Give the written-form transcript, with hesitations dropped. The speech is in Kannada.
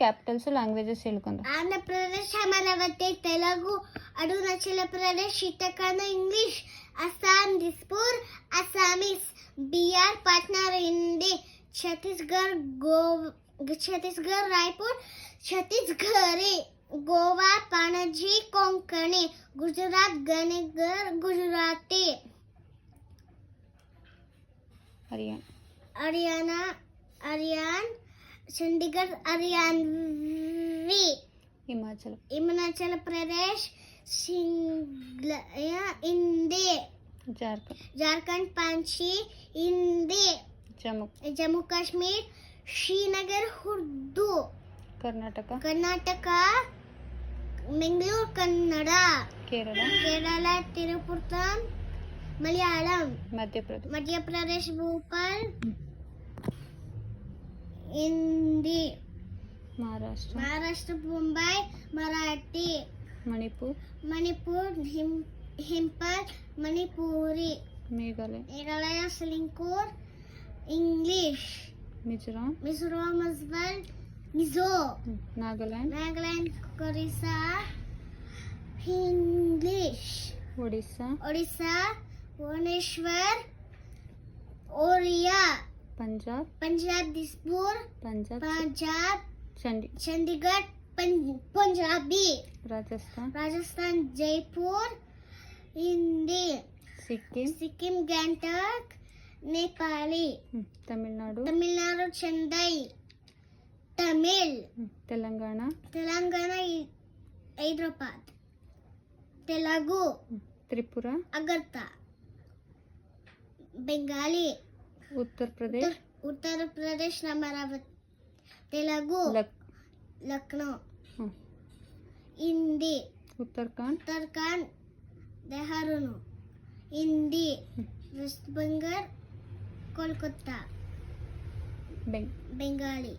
ಕ್ಯಾಪಿಟಲ್ಸ್ ಲ್ಯಾಂಗ್ವೇಜಸ್ ಹೇಳ್ಕೊಂಡು. ಆಂಧ್ರ ಪ್ರದೇಶ್, ಅಮರಾವತಿ, ತೆಲುಗು, ಅರುಣಾಚಲ ಪ್ರದೇಶ್, ಶೀತಕಾನ ಇಂಗ್ಲಿಷ್, ಅಸ್ಸಾಂ ದಿಸ್ಪುರ್ ಅಸ್ಸಾಮೀಸ್, ಬಿಹಾರ್ ಪಾಟ್ನಾ ಹಿಂದಿ, ಛತ್ತೀಸ್ಗಢ ರಾಯ್ಪುರ್ ಛತ್ತೀಸ್ಗಢಿ, ಗೋವಾ ಪಣಜಿ ಕೊಂಕಣಿ, ಗುಜರಾತ್ ಗಣಿಗರ್ ಗುಜರಾತಿ, ಹರಿಯಾಣ ಚಂಡೀಗಢ ಹರಿಯಾಣವಿ, ಹಿಮಾಚಲ ಪ್ರದೇಶ್ ಹಿಂದಿ, ಜಾರ್ಖಂಡ್ ಪಂಚಿ ಹಿಂದಿ, ಜಮ್ಮು ಕಾಶ್ಮೀರ್ ಶ್ರೀನಗರ್ ಉರ್ದು, ಕರ್ನಾಟಕ ಮಂಗಳೂರು ಕನ್ನಡ, ಕೇರಳ ತಿರುಪುರ ಮಲಯಾಳಂ, ಮಧ್ಯಪ್ರದೇಶ್ ಭೋಪಾಲ್ ಹಿಂದಿ, ಮಹಾರಾಷ್ಟ್ರ ಮುಂಬೈ ಮರಾಠಿ, ಮಣಿಪುರ್ ಇಂಫಾಲ್ ಮಣಿಪುರಿ, ಮೇಘಾಲಯ ಸಿಲಿಂಗೂರ್ English, Mizoram Mizo, Nagaland Orissa English, Odisha Bhubaneswar Oriya, Punjab Dispur Punjab Chandigarh Punjabi, Rajasthan Jaipur Hindi, Sikkim Gangtok Nepali, Tamil Nadu Chennai Tamil, Telangana Hyderabad Telugu, Tripura अगरता, Bengali, Uttar Pradesh Amravati, Telugu Lucknow, Hindi Uttarakhand Dehradun, Hindi waste Bengal Kolkata, Bengali